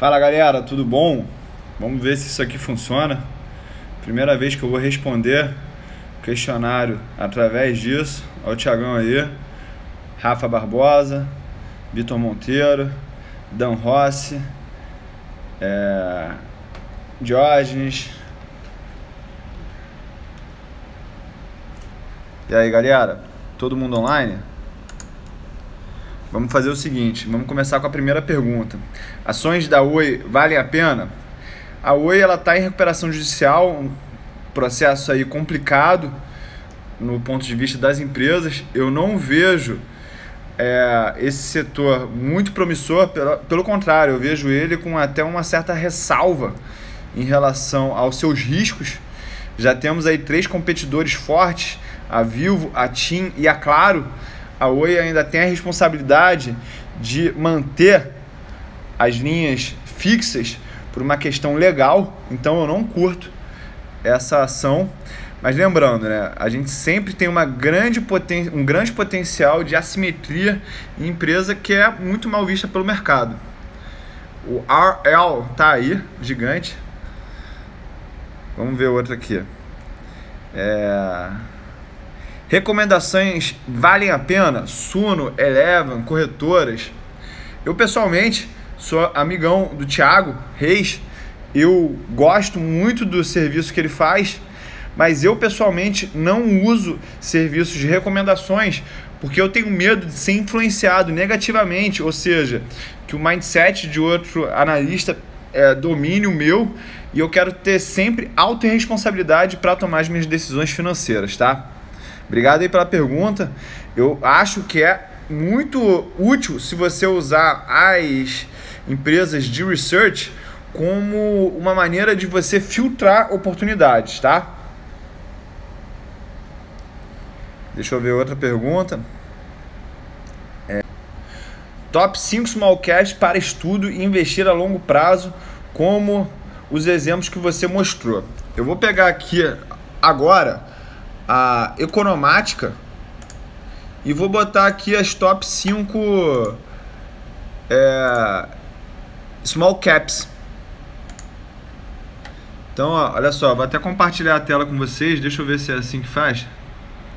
Fala galera, tudo bom? Vamos ver se isso aqui funciona. Primeira vez que eu vou responder o questionário através disso. Olha o Thiagão aí, Rafa Barbosa, Vitor Monteiro, Dan Rossi, Diógenes. E aí galera, todo mundo online? Vamos fazer o seguinte, vamos começar com a primeira pergunta. Ações da Oi valem a pena? A Oi ela está em recuperação judicial, um processo aí complicado no ponto de vista das empresas. Eu não vejo esse setor muito promissor, pelo contrário, eu vejo ele com até uma certa ressalva em relação aos seus riscos. Já temos aí 3 competidores fortes, a Vivo, a TIM e a Claro. A Oi ainda tem a responsabilidade de manter as linhas fixas por uma questão legal, então eu não curto essa ação. Mas lembrando, né, a gente sempre tem um grande potencial de assimetria em empresa que é muito mal vista pelo mercado. O RL tá aí, gigante. Vamos ver outro aqui. Recomendações valem a pena? Suno, Eleven, corretoras. Eu pessoalmente sou amigão do Thiago Reis. Eu gosto muito do serviço que ele faz, mas eu pessoalmente não uso serviços de recomendações porque eu tenho medo de ser influenciado negativamente, ou seja, que o mindset de outro analista domine o meu, e eu quero ter sempre autorresponsabilidade para tomar as minhas decisões financeiras, tá? Obrigado aí pela pergunta. Eu acho que é muito útil se você usar as empresas de research como uma maneira de você filtrar oportunidades, tá? Deixa eu ver outra pergunta. Top 5 small caps para estudo e investir a longo prazo, como os exemplos que você mostrou. Eu vou pegar aqui agora a Economática e vou botar aqui as top 5 small caps. Então, ó, olha só, vou até compartilhar a tela com vocês. Deixa eu ver se é assim que faz.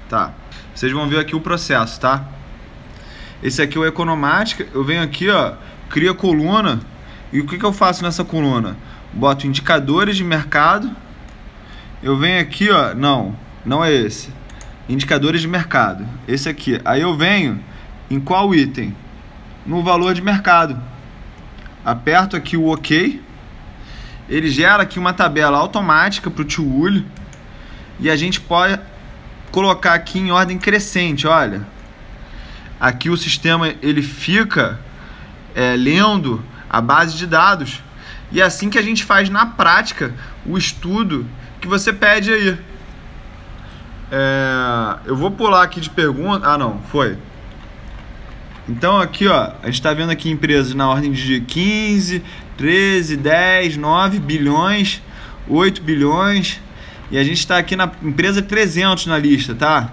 Tá, vocês vão ver aqui o processo, tá? Esse aqui é o Economática. Eu venho aqui, ó, crio a coluna. E o que eu faço nessa coluna? Boto indicadores de mercado. Eu venho aqui, ó, não é esse. Indicadores de mercado. Esse aqui. Aí eu venho em qual item? No valor de mercado. Aperto aqui o OK. Ele gera aqui uma tabela automática para o Tio. E a gente pode colocar aqui em ordem crescente, olha. Aqui o sistema ele fica lendo a base de dados. E é assim que a gente faz na prática o estudo que você pede aí. Eu vou pular aqui de pergunta. Ah, não, foi. Então aqui, ó, a gente está vendo aqui empresas na ordem de 15, 13, 10, 9 bilhões, 8 bilhões. E a gente está aqui na empresa 300 na lista, tá?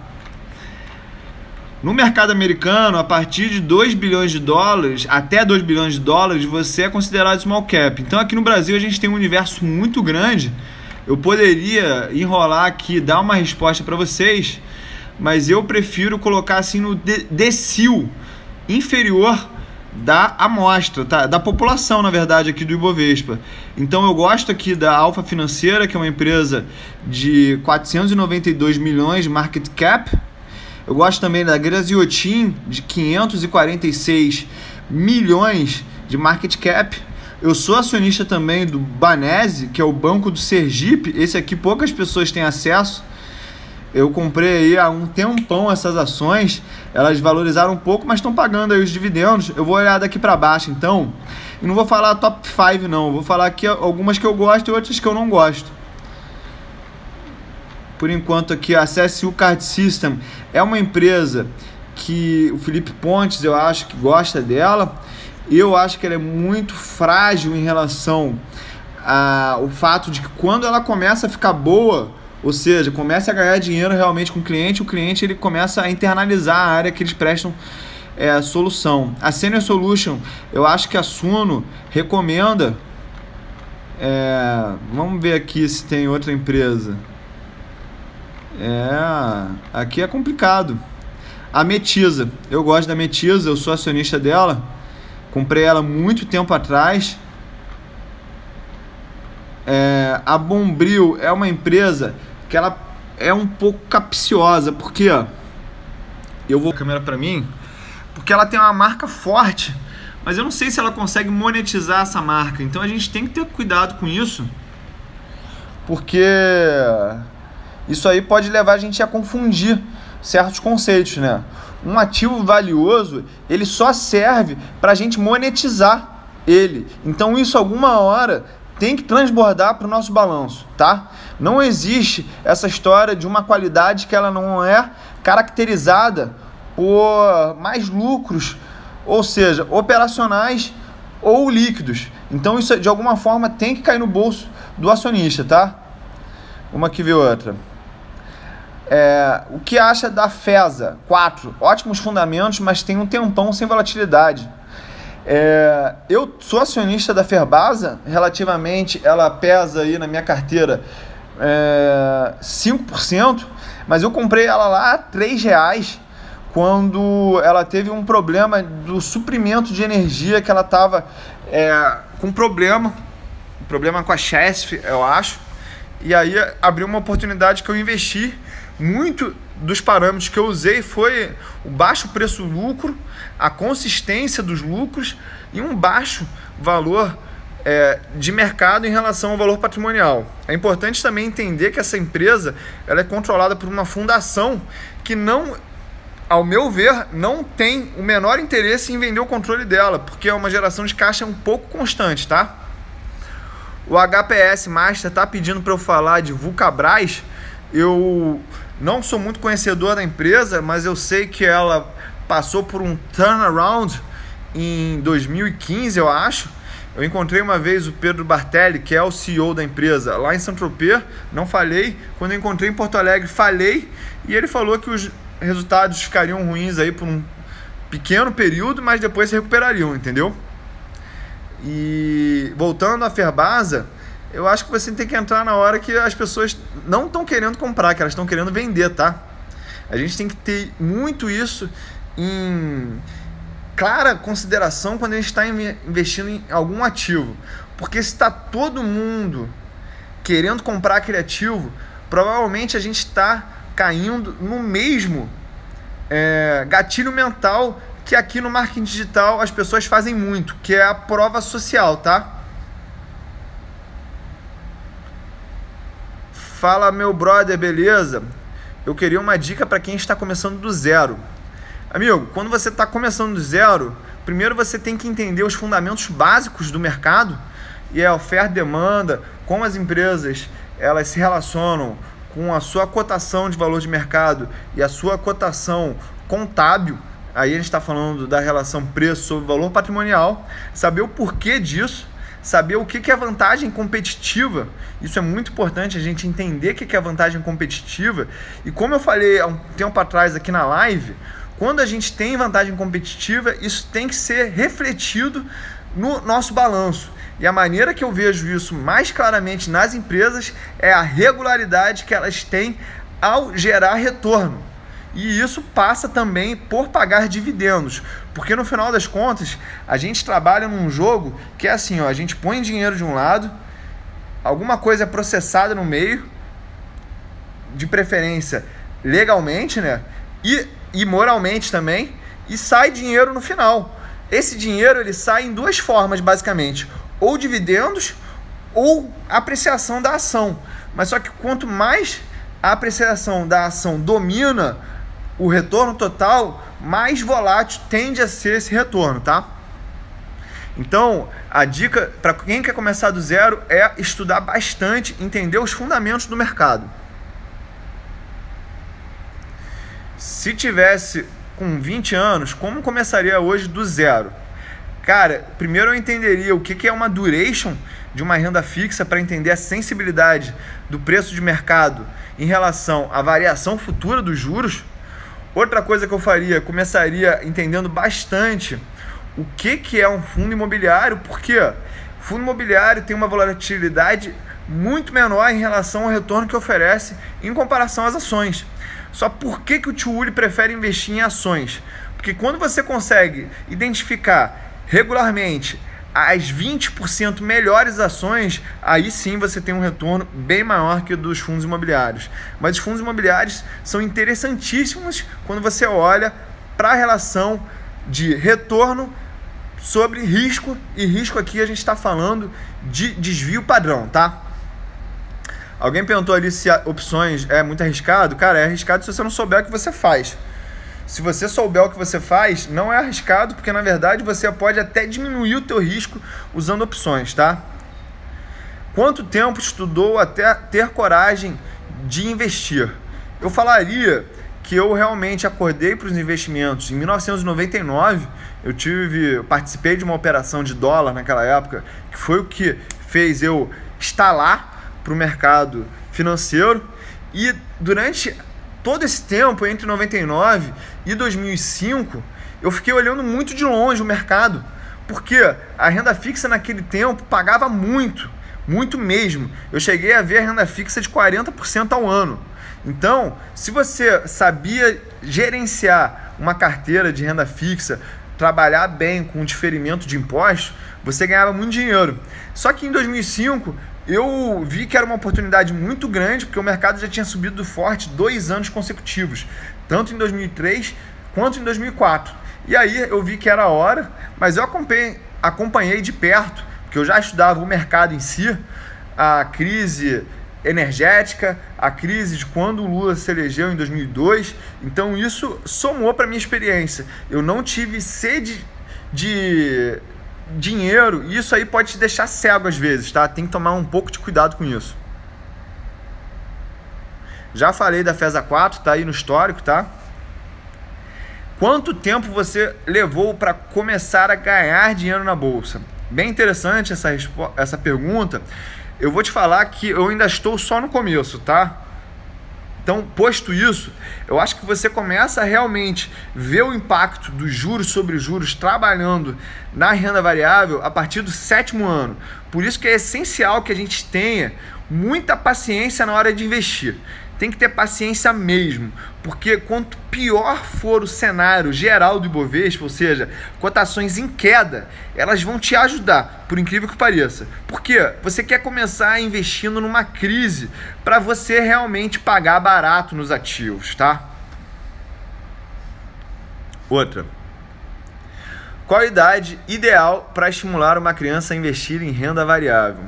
No mercado americano, a partir de 2 bilhões de dólares, até 2 bilhões de dólares, você é considerado small cap. Então aqui no Brasil a gente tem um universo muito grande. Eu poderia enrolar aqui, dar uma resposta para vocês, mas eu prefiro colocar assim no decil inferior da amostra, tá? Da população, na verdade, aqui do Ibovespa. Então eu gosto aqui da Alfa Financeira, que é uma empresa de 492 milhões de market cap. Eu gosto também da Graziotin, de 546 milhões de market cap. Eu sou acionista também do Banese, que é o Banco do Sergipe. Esse aqui poucas pessoas têm acesso. Eu comprei aí há um tempão essas ações. Elas valorizaram um pouco, mas estão pagando aí os dividendos. Eu vou olhar daqui para baixo, então. E não vou falar top 5, não. Eu vou falar aqui algumas que eu gosto e outras que eu não gosto. Por enquanto aqui, a CSU Card System é uma empresa que o Felipe Pontes, eu acho que gosta dela. Eu acho que ela é muito frágil em relação ao fato de que quando ela começa a ficar boa, ou seja, começa a ganhar dinheiro realmente com o cliente ele começa a internalizar a área que eles prestam solução. A Senior Solution, eu acho que a Suno recomenda. Vamos ver aqui se tem outra empresa. Aqui é complicado. A Metisa, eu gosto da Metisa, eu sou acionista dela. Comprei ela muito tempo atrás. A Bombril é uma empresa que ela é um pouco capciosa, porque eu vou a câmera para mim, porque ela tem uma marca forte, mas eu não sei se ela consegue monetizar essa marca. Então a gente tem que ter cuidado com isso, porque isso aí pode levar a gente a confundir certos conceitos, né? Um ativo valioso, ele só serve para a gente monetizar ele. Então isso alguma hora tem que transbordar para o nosso balanço, tá? Não existe essa história de uma qualidade que ela não é caracterizada por mais lucros, ou seja, operacionais ou líquidos. Então isso de alguma forma tem que cair no bolso do acionista, tá? Vamos aqui ver outra. O que acha da FESA? 4. Ótimos fundamentos, mas tem um tempão sem volatilidade. Eu sou acionista da Ferbasa, relativamente ela pesa aí na minha carteira 5%, mas eu comprei ela lá a R$3 quando ela teve um problema do suprimento de energia, que ela estava com problema com a Chesf, eu acho, e aí abriu uma oportunidade que eu investi. Muito dos parâmetros que eu usei foi o baixo preço-lucro, a consistência dos lucros e um baixo valor de mercado em relação ao valor patrimonial. É importante também entender que essa empresa ela é controlada por uma fundação que não, ao meu ver, não tem o menor interesse em vender o controle dela, porque é uma geração de caixa um pouco constante, tá? O HPS Master está pedindo para eu falar de Vulcabras. Eu não sou muito conhecedor da empresa, mas eu sei que ela passou por um turnaround em 2015, eu acho. Eu encontrei uma vez o Pedro Bartelli, que é o CEO da empresa, lá em Saint-Tropez, não falei. Quando eu encontrei em Porto Alegre, falei, e ele falou que os resultados ficariam ruins aí por um pequeno período, mas depois se recuperariam, entendeu? E voltando à Ferbasa, eu acho que você tem que entrar na hora que as pessoas não estão querendo comprar, que elas estão querendo vender, tá? A gente tem que ter muito isso em clara consideração quando a gente está investindo em algum ativo. Porque se está todo mundo querendo comprar aquele ativo, provavelmente a gente está caindo no mesmo gatilho mental que aqui no marketing digital as pessoas fazem muito, que é a prova social, tá? Fala, meu brother, beleza? Eu queria uma dica para quem está começando do zero. Amigo, quando você está começando do zero, primeiro você tem que entender os fundamentos básicos do mercado, e a oferta e demanda, como as empresas elas se relacionam com a sua cotação de valor de mercado e a sua cotação contábil. Aí a gente está falando da relação preço sobre valor patrimonial, saber o porquê disso, saber o que é vantagem competitiva. Isso é muito importante, a gente entender o que é vantagem competitiva. E como eu falei há um tempo atrás aqui na live, quando a gente tem vantagem competitiva, isso tem que ser refletido no nosso balanço. E a maneira que eu vejo isso mais claramente nas empresas é a regularidade que elas têm ao gerar retorno. E isso passa também por pagar dividendos, porque no final das contas a gente trabalha num jogo que é assim, ó, a gente põe dinheiro de um lado, alguma coisa é processada no meio, de preferência legalmente, né? E moralmente também, e sai dinheiro no final. Esse dinheiro ele sai em duas formas basicamente, ou dividendos ou apreciação da ação. Mas só que quanto mais a apreciação da ação domina o retorno total, mais volátil tende a ser esse retorno, tá? Então, a dica para quem quer começar do zero é estudar bastante, entender os fundamentos do mercado. Se tivesse com 20 anos, como começaria hoje do zero? Cara, primeiro eu entenderia o que é uma duration de uma renda fixa para entender a sensibilidade do preço de mercado em relação à variação futura dos juros. Outra coisa que eu faria, começaria entendendo bastante o que é um fundo imobiliário, porque o fundo imobiliário tem uma volatilidade muito menor em relação ao retorno que oferece em comparação às ações. Só por que o tio Uli prefere investir em ações? Porque quando você consegue identificar regularmente as 20% melhores ações, aí sim você tem um retorno bem maior que o dos fundos imobiliários. Mas os fundos imobiliários são interessantíssimos quando você olha para a relação de retorno sobre risco, e risco aqui a gente está falando de desvio padrão, tá? Alguém perguntou ali se opções é muito arriscado. Cara, é arriscado se você não souber o que você faz. Se você souber o que você faz, não é arriscado, porque na verdade você pode até diminuir o teu risco usando opções, tá? Quanto tempo estudou até ter coragem de investir? Eu falaria que eu realmente acordei para os investimentos em 1999. Eu participei de uma operação de dólar naquela época, que foi o que fez eu instalar para o mercado financeiro, e durante todo esse tempo, entre 99 e 2005, eu fiquei olhando muito de longe o mercado, porque a renda fixa naquele tempo pagava muito, muito mesmo. Eu cheguei a ver a renda fixa de 40% ao ano. Então, se você sabia gerenciar uma carteira de renda fixa, trabalhar bem com diferimento de impostos, você ganhava muito dinheiro. Só que em 2005, eu vi que era uma oportunidade muito grande, porque o mercado já tinha subido forte 2 anos consecutivos, tanto em 2003 quanto em 2004. E aí eu vi que era a hora, mas eu acompanhei de perto, porque eu já estudava o mercado em si, a crise energética, a crise de quando o Lula se elegeu em 2002, então isso somou para a minha experiência. Eu não tive sede de dinheiro, e isso aí pode te deixar cego às vezes, tá? Tem que tomar um pouco de cuidado com isso. Já falei da FESA 4, tá aí no histórico, tá? Quanto tempo você levou para começar a ganhar dinheiro na bolsa? Bem interessante essa pergunta. Eu vou te falar que eu ainda estou só no começo, tá? Então, posto isso, eu acho que você começa a realmente ver o impacto dos juros sobre juros trabalhando na renda variável a partir do 7º ano. Por isso que é essencial que a gente tenha muita paciência na hora de investir. Tem que ter paciência mesmo, porque quanto pior for o cenário geral do Ibovespa, ou seja, cotações em queda, elas vão te ajudar, por incrível que pareça. Porque você quer começar investindo numa crise para você realmente pagar barato nos ativos, tá? Outra. Qual a idade ideal para estimular uma criança a investir em renda variável?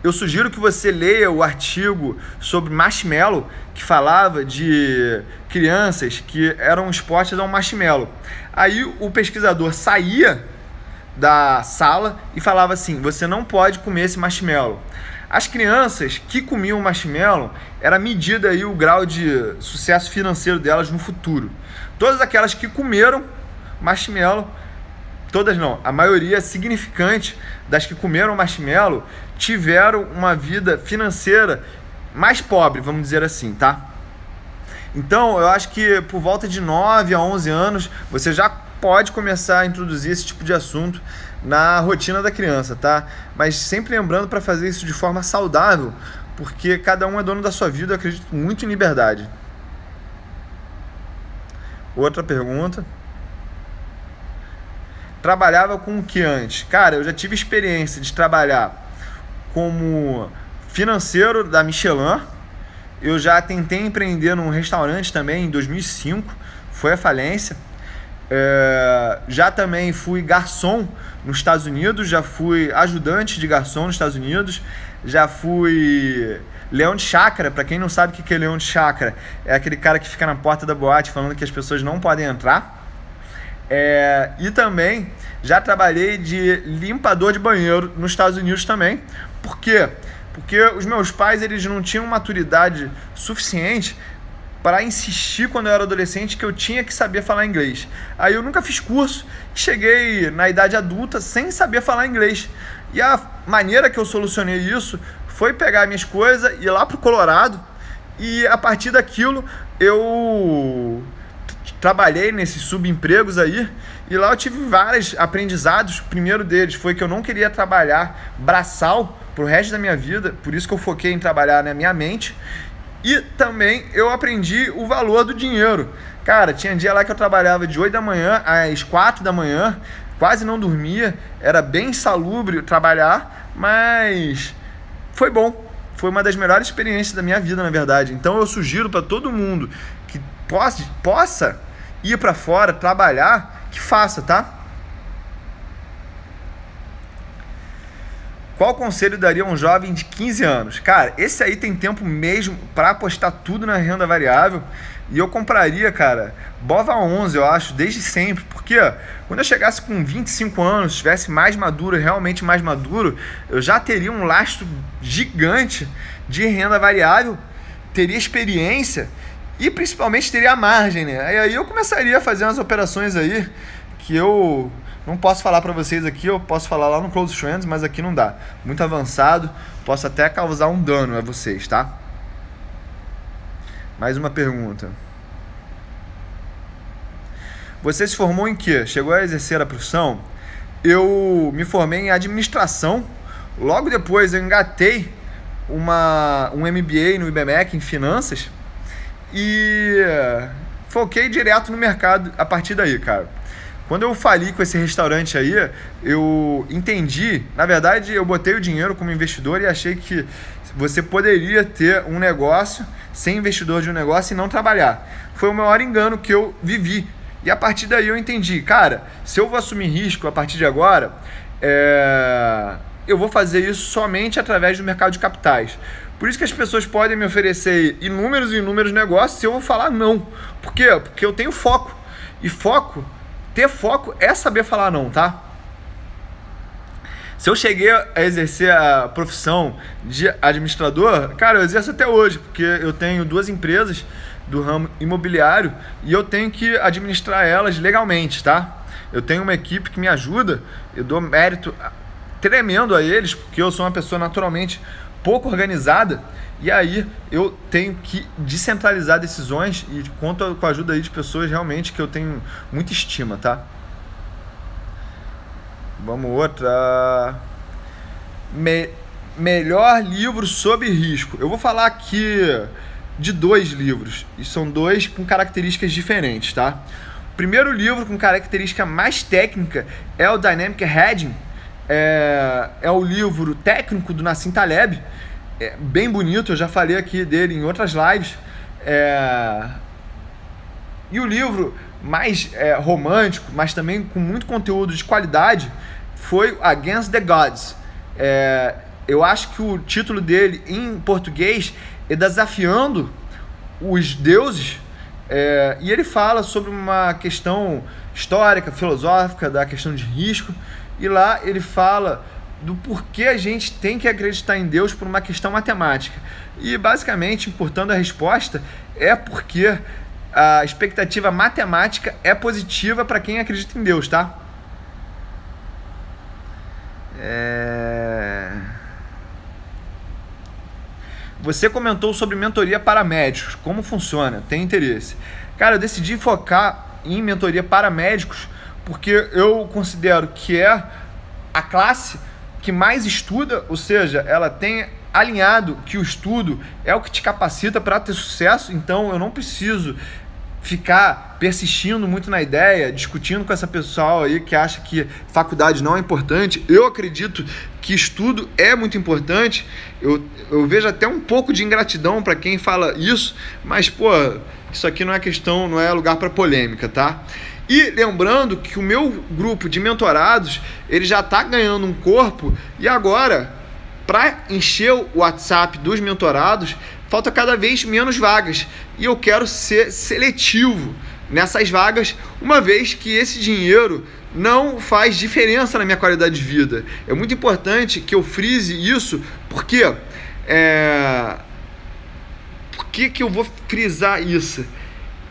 Eu sugiro que você leia o artigo sobre marshmallow, que falava de crianças que eram expostas ao marshmallow. Aí o pesquisador saía da sala e falava assim: você não pode comer esse marshmallow. As crianças que comiam marshmallow, era medida aí o grau de sucesso financeiro delas no futuro. Todas aquelas que comeram marshmallow, todas não, a maioria significante das que comeram marshmallow tiveram uma vida financeira mais pobre, vamos dizer assim, tá? Então, eu acho que por volta de 9 a 11 anos, você já pode começar a introduzir esse tipo de assunto na rotina da criança, tá? Mas sempre lembrando para fazer isso de forma saudável, porque cada um é dono da sua vida, eu acredito muito em liberdade. Outra pergunta. Trabalhava com o que antes? Cara, eu já tive experiência de trabalhar como financeiro da Michelin. Eu já tentei empreender num restaurante também em 2005, foi a falência. Já também fui garçom nos Estados Unidos, já fui ajudante de garçom nos Estados Unidos, já fui leão de chácara. Para quem não sabe o que é leão de chácara, é aquele cara que fica na porta da boate falando que as pessoas não podem entrar. E também já trabalhei de limpador de banheiro nos Estados Unidos também. Por quê? Porque os meus pais, eles não tinham maturidade suficiente para insistir quando eu era adolescente que eu tinha que saber falar inglês. Aí eu nunca fiz curso, cheguei na idade adulta sem saber falar inglês. E a maneira que eu solucionei isso foi pegar minhas coisas, ir lá pro Colorado, e a partir daquilo eu trabalhei nesses subempregos aí, e lá eu tive vários aprendizados. O primeiro deles foi que eu não queria trabalhar braçal pro resto da minha vida, por isso que eu foquei em trabalhar na minha mente. E também eu aprendi o valor do dinheiro. Cara, tinha dia lá que eu trabalhava de 8 da manhã às 4 da manhã, quase não dormia, era bem insalubre trabalhar, mas foi bom. Foi uma das melhores experiências da minha vida, na verdade. Então eu sugiro para todo mundo que possa ir para fora, trabalhar, que faça, tá? Qual conselho daria a um jovem de 15 anos? Cara, esse aí tem tempo mesmo para apostar tudo na renda variável. E eu compraria, cara, Bova 11, eu acho, desde sempre. Porque quando eu chegasse com 25 anos, estivesse mais maduro, realmente mais maduro, eu já teria um lastro gigante de renda variável, teria experiência e principalmente teria a margem, né? E aí eu começaria a fazer umas operações aí que eu não posso falar para vocês aqui, eu posso falar lá no Close Friends, mas aqui não dá. Muito avançado, posso até causar um dano a vocês, tá? Mais uma pergunta. Você se formou em quê? Chegou a exercer a profissão? Eu me formei em administração. Logo depois eu engatei um MBA no IBMEC em finanças e foquei direto no mercado a partir daí, cara. Quando eu fali com esse restaurante aí, eu entendi, na verdade eu botei o dinheiro como investidor e achei que você poderia ter um negócio, ser investidor de um negócio e não trabalhar. Foi o maior engano que eu vivi. E a partir daí eu entendi, cara, se eu vou assumir risco a partir de agora, eu vou fazer isso somente através do mercado de capitais. Por isso que as pessoas podem me oferecer inúmeros e inúmeros negócios se eu vou falar não. Por quê? Porque eu tenho foco. E ter foco é saber falar não, tá? Se eu cheguei a exercer a profissão de administrador, cara, eu exerço até hoje, porque eu tenho 2 empresas do ramo imobiliário e eu tenho que administrar elas legalmente, tá? Eu tenho uma equipe que me ajuda, eu dou mérito tremendo a eles, porque eu sou uma pessoa naturalmente pouco organizada, e aí eu tenho que descentralizar decisões e conto com a ajuda aí de pessoas realmente que eu tenho muita estima, tá? Vamos outra. Melhor livro sobre risco. Eu vou falar aqui de 2 livros, e são 2 com características diferentes, tá? O primeiro livro com característica mais técnica é o Dynamic Hedging, é o livro técnico do Nassim Taleb, é bem bonito, eu já falei aqui dele em outras lives, e o livro mais romântico, mas também com muito conteúdo de qualidade, foi Against the Gods. Eu acho que o título dele em português é Desafiando os Deuses, e ele fala sobre uma questão histórica, filosófica, da questão de risco, e lá ele fala do porquê a gente tem que acreditar em Deus por uma questão matemática. E basicamente, encurtando a resposta, é porque a expectativa matemática é positiva para quem acredita em Deus, tá? Você comentou sobre mentoria para médicos. Como funciona? Tem interesse? Cara, eu decidi focar em mentoria para médicos porque eu considero que é a classe que mais estuda, ou seja, ela tem alinhado que o estudo é o que te capacita para ter sucesso. Então eu não preciso ficar persistindo muito na ideia, discutindo com essa pessoal aí que acha que faculdade não é importante. Eu acredito que estudo é muito importante. Eu vejo até um pouco de ingratidão para quem fala isso, mas pô, isso aqui não é questão, não é lugar para polêmica, tá? E lembrando que o meu grupo de mentorados, ele já está ganhando um corpo, e agora, para encher o WhatsApp dos mentorados, falta cada vez menos vagas, e eu quero ser seletivo nessas vagas, uma vez que esse dinheiro não faz diferença na minha qualidade de vida. É muito importante que eu frise isso, porque por que eu vou frisar isso?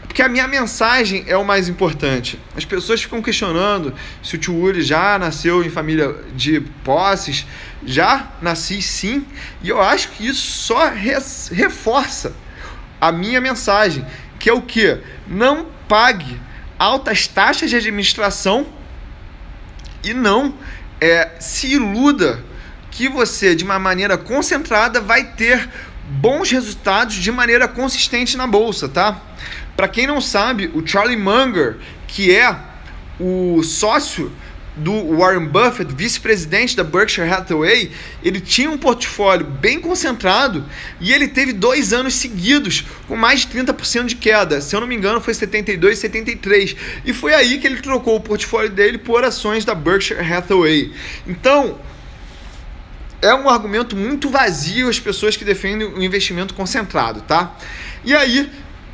Porque a minha mensagem é o mais importante. As pessoas ficam questionando se o tio Uri já nasceu em família de posses. Já nasci sim, e eu acho que isso só reforça a minha mensagem, que é o quê? Não pague altas taxas de administração e não se iluda que você, de uma maneira concentrada, vai ter bons resultados de maneira consistente na bolsa, tá? Para quem não sabe, o Charlie Munger, que é o sócio do Warren Buffett, vice-presidente da Berkshire Hathaway, ele tinha um portfólio bem concentrado e ele teve 2 anos seguidos com mais de 30% de queda. Se eu não me engano, foi 72, 73. E foi aí que ele trocou o portfólio dele por ações da Berkshire Hathaway. Então, é um argumento muito vazio as pessoas que defendem o investimento concentrado, tá? E aí,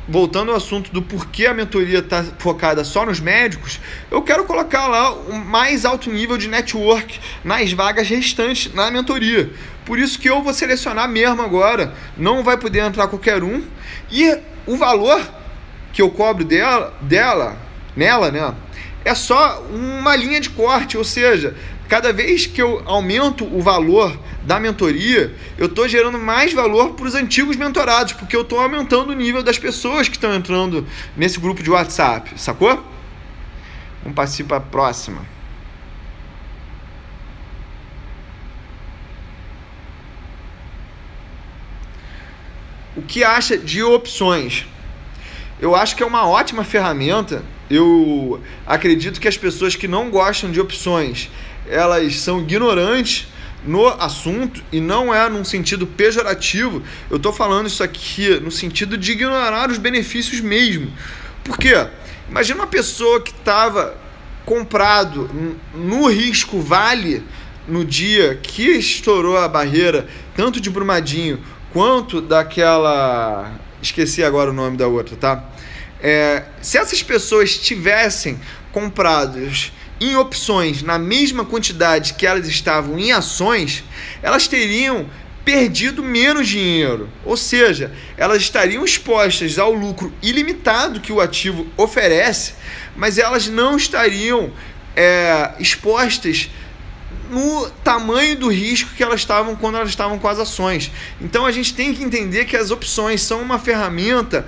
voltando ao assunto do porquê a mentoria está focada só nos médicos, eu quero colocar lá o mais alto nível de network nas vagas restantes na mentoria. Por isso que eu vou selecionar mesmo agora, não vai poder entrar qualquer um. E o valor que eu cobro nela, né, é só uma linha de corte, ou seja, cada vez que eu aumento o valor da mentoria, eu estou gerando mais valor para os antigos mentorados, porque eu estou aumentando o nível das pessoas que estão entrando nesse grupo de WhatsApp, sacou? Vamos passar para a próxima. O que acha de opções? Eu acho que é uma ótima ferramenta. Eu acredito que as pessoas que não gostam de opções, elas são ignorantes no assunto, e não é num sentido pejorativo. Eu estou falando isso aqui no sentido de ignorar os benefícios mesmo. Por quê? Imagina uma pessoa que estava comprado no risco vale no dia que estourou a barreira, tanto de Brumadinho quanto daquela... Esqueci agora o nome da outra, tá? Se essas pessoas tivessem comprados em opções na mesma quantidade que elas estavam em ações, elas teriam perdido menos dinheiro. Ou seja, elas estariam expostas ao lucro ilimitado que o ativo oferece, mas elas não estariam expostas no tamanho do risco que elas estavam quando elas estavam com as ações. Então a gente tem que entender que as opções são uma ferramenta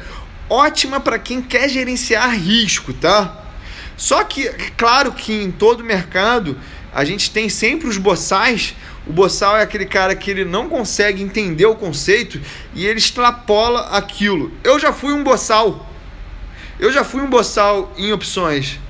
ótima para quem quer gerenciar risco, tá? Só que, claro que em todo mercado a gente tem sempre os boçais. O boçal é aquele cara que ele não consegue entender o conceito e ele extrapola aquilo. Eu já fui um boçal em opções.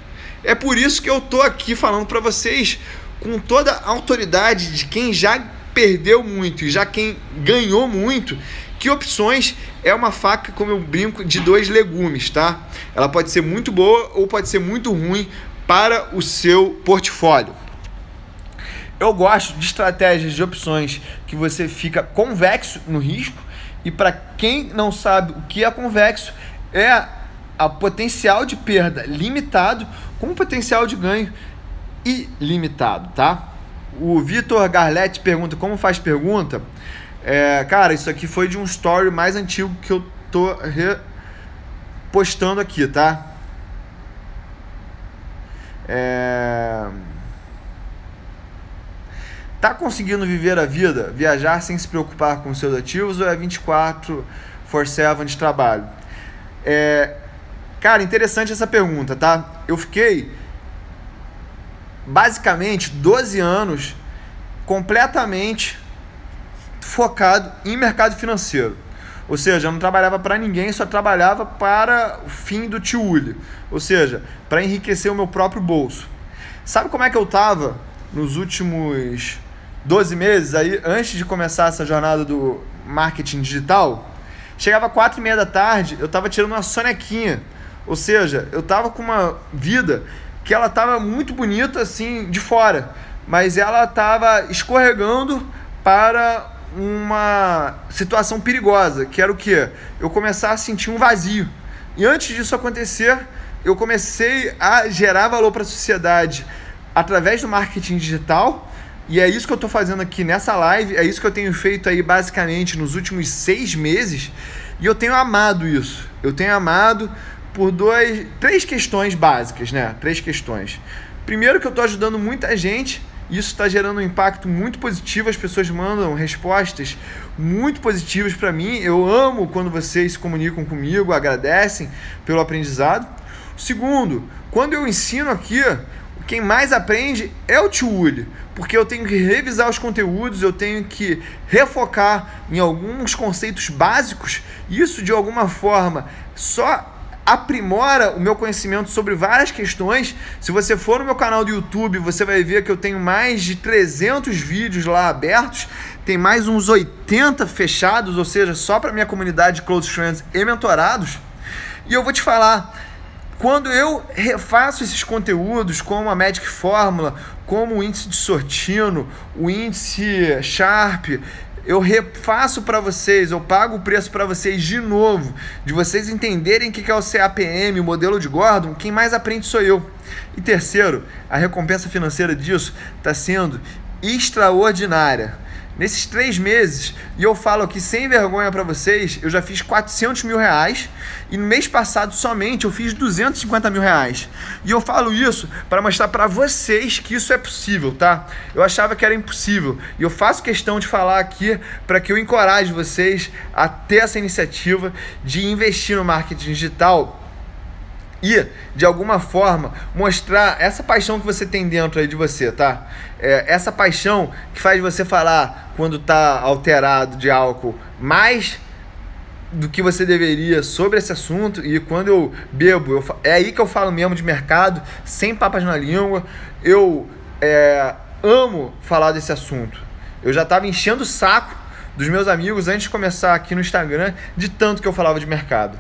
É por isso que eu tô aqui falando para vocês com toda a autoridade de quem já perdeu muito e já quem ganhou muito, que opções é uma faca, como eu brinco, de 2 legumes, tá? Ela pode ser muito boa ou pode ser muito ruim para o seu portfólio. Eu gosto de estratégias de opções que você fica convexo no risco, e para quem não sabe o que é convexo, é a potencial de perda limitado com potencial de ganho ilimitado, tá? O Vitor Garletti pergunta, como faz pergunta? Cara, isso aqui foi de um story mais antigo que eu tô repostando aqui, tá? Tá conseguindo viver a vida, viajar sem se preocupar com seus ativos, ou é 24/7 de trabalho? Cara, interessante essa pergunta, tá? Eu fiquei basicamente 12 anos completamente focado em mercado financeiro. Ou seja, eu não trabalhava para ninguém, só trabalhava para o fim do tio Uli. Ou seja, para enriquecer o meu próprio bolso. Sabe como é que eu estava nos últimos 12 meses, aí, antes de começar essa jornada do marketing digital? Chegava 4:30 da tarde, eu estava tirando uma sonequinha. Ou seja, eu estava com uma vida que ela estava muito bonita assim de fora, mas ela estava escorregando para uma situação perigosa, que era o quê? Eu começar a sentir um vazio. E antes disso acontecer, eu comecei a gerar valor para a sociedade através do marketing digital, e é isso que eu estou fazendo aqui nessa live, é isso que eu tenho feito aí basicamente nos últimos 6 meses, e eu tenho amado isso. Eu tenho amado por 3 questões básicas, né? 3 questões. Primeiro, que eu estou ajudando muita gente, e isso está gerando um impacto muito positivo, as pessoas mandam respostas muito positivas para mim, eu amo quando vocês se comunicam comigo, agradecem pelo aprendizado. Segundo, quando eu ensino aqui, quem mais aprende é o tio Uli, porque eu tenho que revisar os conteúdos, eu tenho que refocar em alguns conceitos básicos, e isso de alguma forma só aprimora o meu conhecimento sobre várias questões. Se você for no meu canal do YouTube, você vai ver que eu tenho mais de 300 vídeos lá abertos, tem mais uns 80 fechados, ou seja, só para minha comunidade de Close Friends e mentorados. E eu vou te falar, quando eu refaço esses conteúdos, como a Magic Fórmula, como o índice de Sortino, o índice Sharp, eu refaço para vocês, eu pago o preço para vocês de novo, de vocês entenderem o que é o CAPM, o modelo de Gordon, quem mais aprende sou eu. E terceiro, a recompensa financeira disso está sendo extraordinária. Nesses 3 meses, e eu falo aqui sem vergonha para vocês, eu já fiz 400 mil reais, e no mês passado somente eu fiz 250 mil reais. E eu falo isso para mostrar para vocês que isso é possível, tá? Eu achava que era impossível, e eu faço questão de falar aqui para que eu encoraje vocês a ter essa iniciativa de investir no marketing digital e, de alguma forma, mostrar essa paixão que você tem dentro aí de você, tá? Essa paixão que faz você falar quando tá alterado de álcool mais do que você deveria sobre esse assunto, e quando eu bebo, é aí que eu falo mesmo de mercado, sem papas na língua. Eu amo falar desse assunto. Eu já tava enchendo o saco dos meus amigos antes de começar aqui no Instagram, de tanto que eu falava de mercado.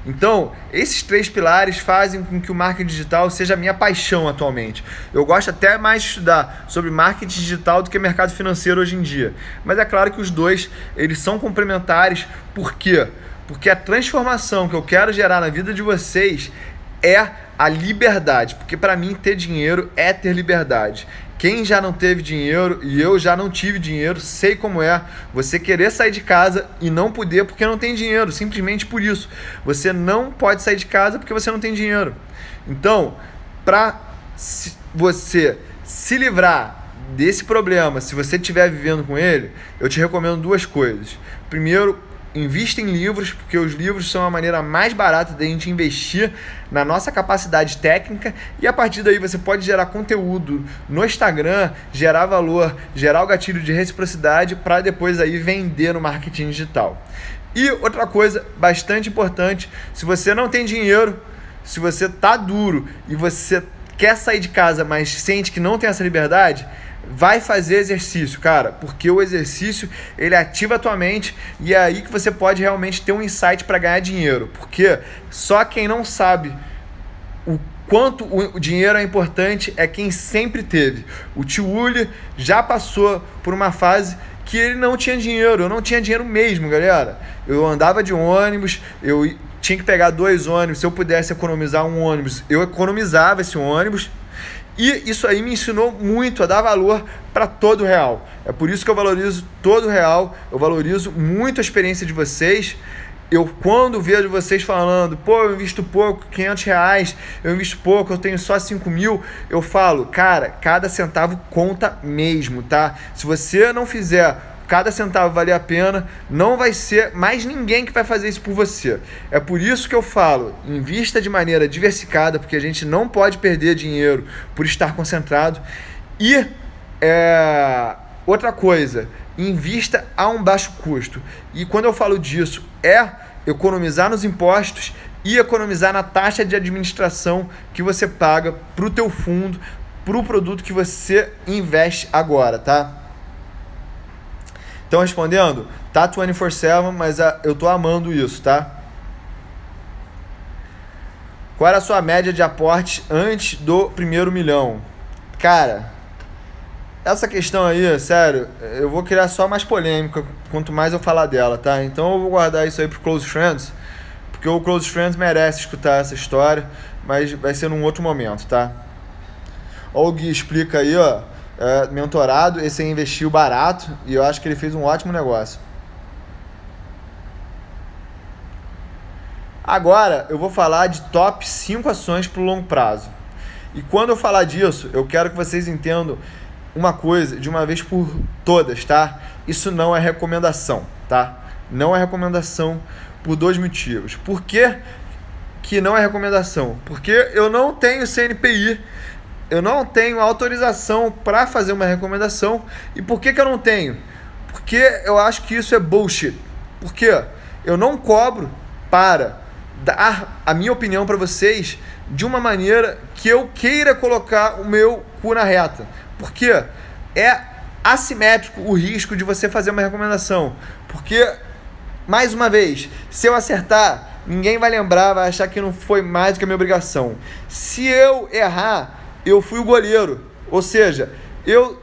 Então, esses 3 pilares fazem com que o marketing digital seja a minha paixão atualmente. Eu gosto até mais de estudar sobre marketing digital do que mercado financeiro hoje em dia. Mas é claro que os dois, eles são complementares. Por quê? Porque a transformação que eu quero gerar na vida de vocês é a liberdade. Porque para mim ter dinheiro é ter liberdade. Quem já não teve dinheiro, e eu já não tive dinheiro, sei como é você querer sair de casa e não poder porque não tem dinheiro, simplesmente por isso. Você não pode sair de casa porque você não tem dinheiro. Então, para você se livrar desse problema, se você estiver vivendo com ele, eu te recomendo 2 coisas. Primeiro, invista em livros, porque os livros são a maneira mais barata da gente investir na nossa capacidade técnica, e a partir daí você pode gerar conteúdo no Instagram, gerar valor, gerar o gatilho de reciprocidade para depois aí vender no marketing digital. E outra coisa bastante importante, se você não tem dinheiro, se você tá duro e você quer sair de casa, mas sente que não tem essa liberdade, vai fazer exercício, cara, porque o exercício, ele ativa a tua mente, e é aí que você pode realmente ter um insight para ganhar dinheiro, porque só quem não sabe o quanto o dinheiro é importante é quem sempre teve. O tio Uli já passou por uma fase que ele não tinha dinheiro, eu não tinha dinheiro mesmo, galera. Eu andava de ônibus, eu tinha que pegar 2 ônibus, se eu pudesse economizar um ônibus, eu economizava esse ônibus. E isso aí me ensinou muito a dar valor para todo real. É por isso que eu valorizo todo real, eu valorizo muito a experiência de vocês. Eu, quando vejo vocês falando, pô, eu invisto pouco, 500 reais, eu invisto pouco, eu tenho só 5 mil, eu falo, cara, cada centavo conta mesmo, tá? Se você não fizer cada centavo valer a pena, não vai ser mais ninguém que vai fazer isso por você. É por isso que eu falo, invista de maneira diversificada, porque a gente não pode perder dinheiro por estar concentrado. E outra coisa, invista a um baixo custo. E quando eu falo disso, é economizar nos impostos e economizar na taxa de administração que você paga para o teu fundo, para o produto que você investe agora, tá? Então, respondendo, tá 24/7, mas eu tô amando isso, tá? Qual era a sua média de aporte antes do primeiro milhão? Cara, essa questão aí, sério, eu vou criar só mais polêmica quanto mais eu falar dela, tá? Então eu vou guardar isso aí pro Close Friends, porque o Close Friends merece escutar essa história, mas vai ser num outro momento, tá? Ó, o Gui explica aí, ó. Mentorado, esse aí investiu barato e eu acho que ele fez um ótimo negócio. Agora eu vou falar de top 5 ações para o longo prazo. E quando eu falar disso, eu quero que vocês entendam uma coisa de uma vez por todas, tá? Isso não é recomendação, tá? Não é recomendação por 2 motivos. Por quê? que não é recomendação? Porque eu não tenho CNPI, eu não tenho autorização para fazer uma recomendação. E por que eu não tenho? Porque eu acho que isso é bullshit. Porque eu não cobro para dar a minha opinião para vocês de uma maneira que eu queira colocar o meu cu na reta. Porque é assimétrico o risco de você fazer uma recomendação. Porque, mais uma vez, se eu acertar, ninguém vai lembrar, vai achar que não foi mais do que a minha obrigação. Se eu errar, eu fui o goleiro. Ou seja, eu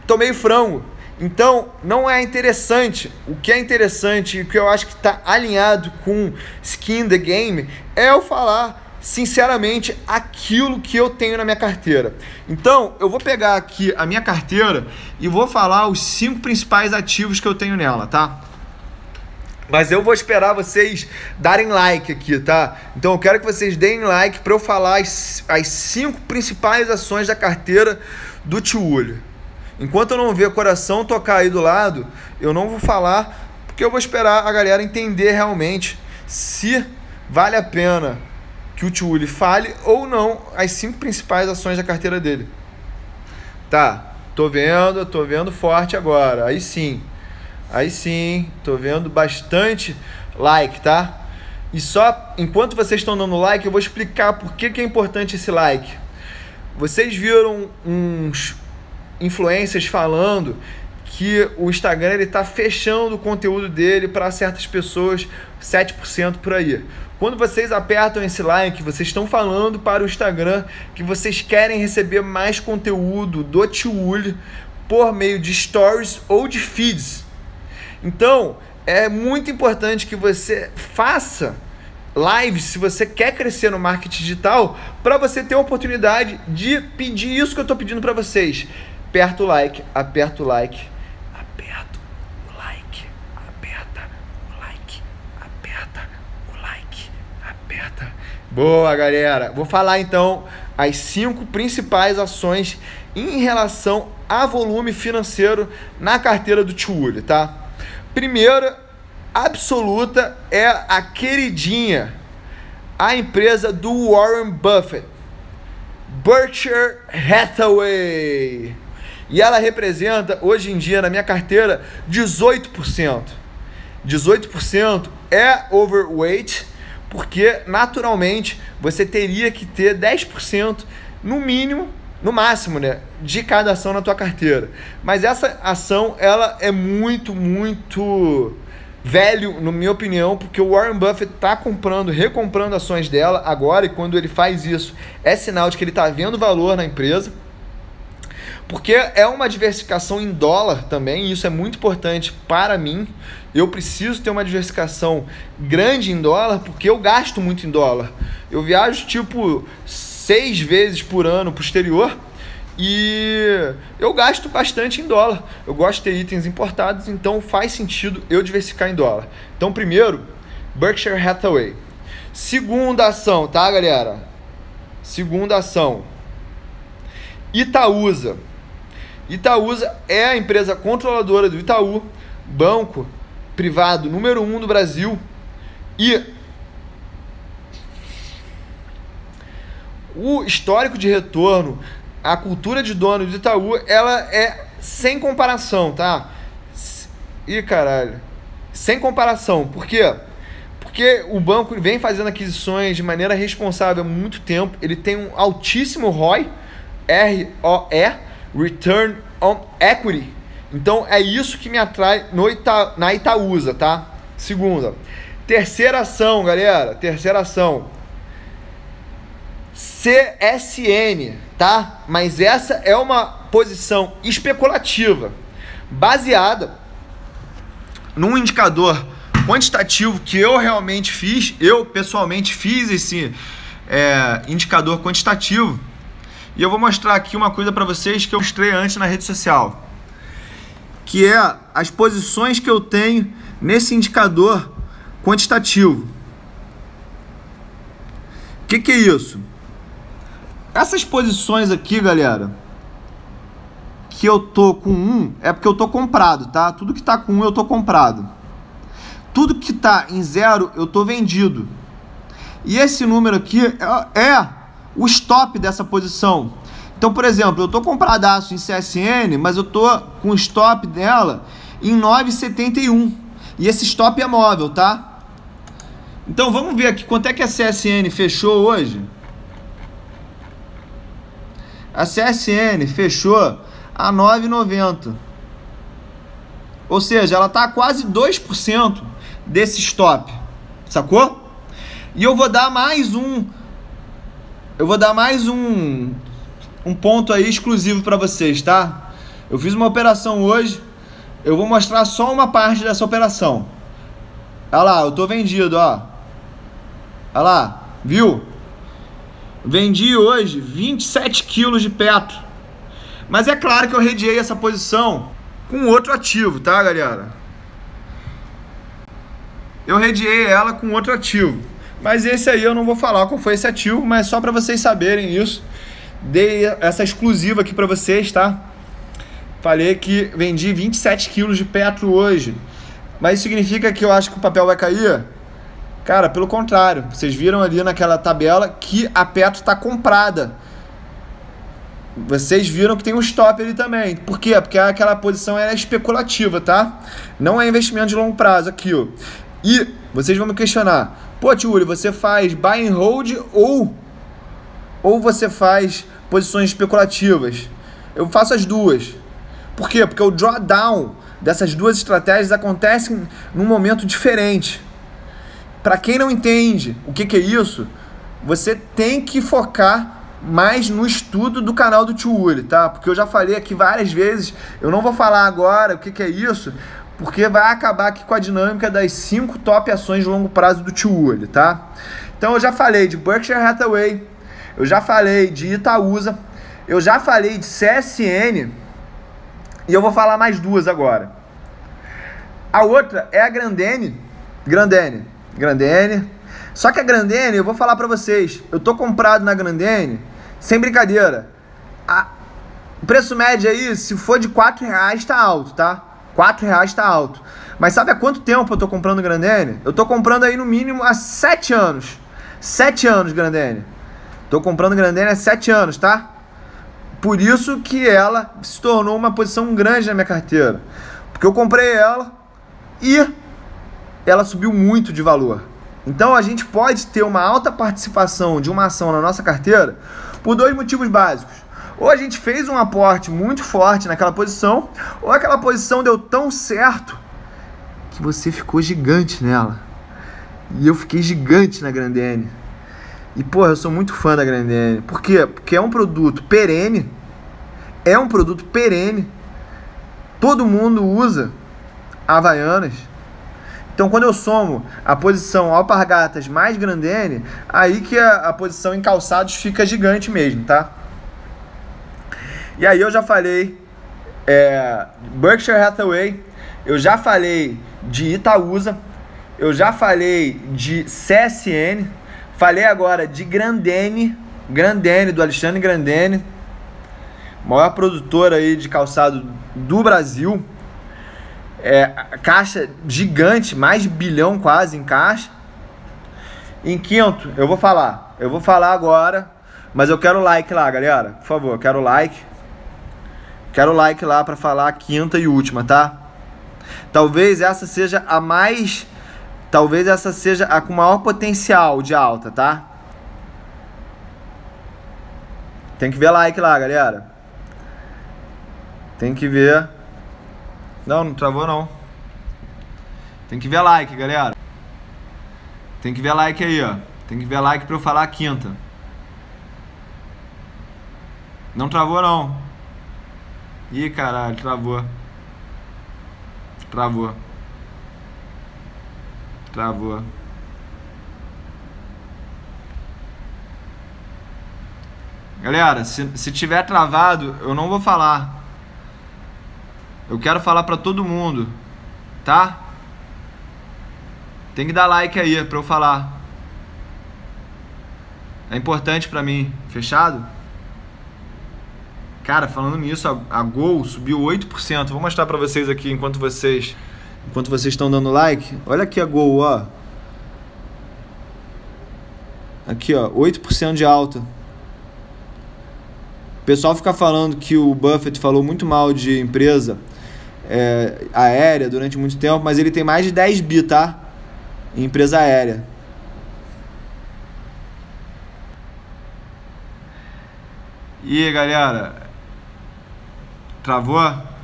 tomei frango. Então, não é interessante. O que é interessante e o que eu acho que está alinhado com skin in the game é eu falar sinceramente aquilo que eu tenho na minha carteira. Então, eu vou pegar aqui a minha carteira e vou falar os 5 principais ativos que eu tenho nela, tá? Mas eu vou esperar vocês darem like aqui, tá? Então eu quero que vocês deem like para eu falar as 5 principais ações da carteira do Tio Uli. Enquanto eu não ver o coração tocar aí do lado, eu não vou falar, porque eu vou esperar a galera entender realmente se vale a pena que o Tio Uli fale ou não as 5 principais ações da carteira dele. Tá, tô vendo forte agora. Aí sim, tô vendo bastante like, tá? E só enquanto vocês estão dando like, eu vou explicar por que é importante esse like. Vocês viram uns influencers falando que o Instagram ele tá fechando o conteúdo dele para certas pessoas, 7% por aí. Quando vocês apertam esse like, vocês estão falando para o Instagram que vocês querem receber mais conteúdo do Tio Uli por meio de stories ou de feeds. Então, é muito importante que você faça lives se você quer crescer no marketing digital, para você ter a oportunidade de pedir isso que eu estou pedindo para vocês. Aperta o like, aperta o like, aperta o like, aperta o like, aperta o like, aperta. Boa, galera. Vou falar então as 5 principais ações em relação a volume financeiro na carteira do Tio Uli, tá? Primeira absoluta é a queridinha, a empresa do Warren Buffett, Berkshire Hathaway. E ela representa, hoje em dia, na minha carteira, 18%. 18% é overweight, porque, naturalmente, você teria que ter 10% no mínimo, no máximo, né, de cada ação na tua carteira. Mas essa ação, ela é muito velho, na minha opinião, porque o Warren Buffett está recomprando ações dela agora, e quando ele faz isso, é sinal de que ele está vendo valor na empresa. Porque é uma diversificação em dólar também, e isso é muito importante para mim. Eu preciso ter uma diversificação grande em dólar, porque eu gasto muito em dólar. Eu viajo tipo 6 vezes por ano para o exterior e eu gasto bastante em dólar. Eu gosto de ter itens importados, então faz sentido eu diversificar em dólar. Então, primeiro, Berkshire Hathaway. Segunda ação, tá, galera? Segunda ação, Itaúsa. Itaúsa é a empresa controladora do Itaú, banco privado número 1 do Brasil, e o histórico de retorno, a cultura de dono do Itaú, ela é sem comparação, tá? Ih, caralho. Sem comparação. Por quê? Porque o banco vem fazendo aquisições de maneira responsável há muito tempo. Ele tem um altíssimo ROI, ROE, Return on Equity. Então é isso que me atrai na Itaúsa, tá? Segunda. Terceira ação, galera. Terceira ação, CSN, tá? Mas essa é uma posição especulativa, baseada num indicador quantitativo que eu realmente fiz. Eu pessoalmente fiz esse indicador quantitativo. E eu vou mostrar aqui uma coisa para vocês que eu mostrei antes na rede social, que é as posições que eu tenho nesse indicador quantitativo. O que é isso? Essas posições aqui, galera, que eu tô com 1, é porque eu tô comprado, tá? Tudo que tá com 1 eu tô comprado. Tudo que tá em 0 eu tô vendido. E esse número aqui é o stop dessa posição. Então, por exemplo, eu tô compradaço em CSN, mas eu tô com o stop dela em 9,71. E esse stop é móvel, tá? Então, vamos ver aqui quanto é que a CSN fechou hoje. A CSN fechou a 9,90. Ou seja, ela tá a quase 2% desse stop. Sacou? E eu vou dar mais um ponto aí exclusivo para vocês, tá? Eu fiz uma operação hoje, eu vou mostrar só uma parte dessa operação. Olha lá, eu tô vendido, ó. Olha lá, viu? Vendi hoje 27 quilos de petro. Mas é claro que eu redeei essa posição com outro ativo, tá, galera? Eu redeei ela com outro ativo. Mas esse aí eu não vou falar qual foi esse ativo, mas só para vocês saberem isso. Dei essa exclusiva aqui para vocês, tá? Falei que vendi 27 quilos de petro hoje. Mas isso significa que eu acho que o papel vai cair? Cara, pelo contrário. Vocês viram ali naquela tabela que a petro está comprada. Vocês viram que tem um stop ali também. Por quê? Porque aquela posição era especulativa, tá? Não é investimento de longo prazo aqui, ó. E vocês vão me questionar. Pô, tio Uri, você faz buy and hold ou você faz posições especulativas? Eu faço as duas. Por quê? Porque o drawdown dessas duas estratégias acontece num momento diferente. Para quem não entende o que é isso, você tem que focar mais no estudo do canal do tio Uri, tá? Porque eu já falei aqui várias vezes, eu não vou falar agora o que é isso, porque vai acabar aqui com a dinâmica das 5 top ações de longo prazo do tio Uri, tá? Então eu já falei de Berkshire Hathaway, eu já falei de Itaúsa, eu já falei de CSN e eu vou falar mais duas agora. A outra é a Grandene. Só que a Grandene, eu vou falar pra vocês, eu tô comprado na Grandene, sem brincadeira. O preço médio aí, se for de R$4, tá alto, tá? R$4 tá alto. Mas sabe há quanto tempo eu tô comprando Grandene? Eu tô comprando aí no mínimo há 7 anos. 7 anos, Grandene. Tô comprando Grandene há 7 anos, tá? Por isso que ela se tornou uma posição grande na minha carteira. Porque eu comprei ela e ela subiu muito de valor. Então a gente pode ter uma alta participação de uma ação na nossa carteira por 2 motivos básicos. Ou a gente fez um aporte muito forte naquela posição, ou aquela posição deu tão certo que você ficou gigante nela. E eu fiquei gigante na Grandene. E, porra, eu sou muito fã da Grandene. Por quê? Porque é um produto perene. Todo mundo usa Havaianas. Então, quando eu somo a posição Alpargatas mais Grandene, aí que a posição em calçados fica gigante mesmo, tá? E aí eu já falei Berkshire Hathaway, eu já falei de Itaúsa, eu já falei de CSN, falei agora de Grandene, do Alexandre Grandene, maior produtor aí de calçado do Brasil. Caixa gigante, mais de 1 bilhão quase em caixa. Em quinto, eu vou falar agora, mas eu quero like lá, galera, por favor, quero like lá para falar a quinta e última, tá? Talvez essa seja a com maior potencial de alta, tá? Tem que ver like lá, galera. Tem que ver. Não travou não. Tem que ver like, galera. Tem que ver like aí, ó. Tem que ver like pra eu falar a quinta. Não travou não. Ih, caralho, travou. Galera, se tiver travado, eu não vou falar. Eu quero falar pra todo mundo, tá? Tem que dar like aí pra eu falar. É importante pra mim. Fechado? Cara, falando nisso, a Gol subiu 8%. Vou mostrar pra vocês aqui enquanto vocês estão dando like. Olha aqui a Gol, ó. Aqui, ó, 8% de alta. O pessoal fica falando que o Buffett falou muito mal de empresa aérea durante muito tempo, mas ele tem mais de 10 bi, tá? Em empresa aérea. E aí, galera? Travou?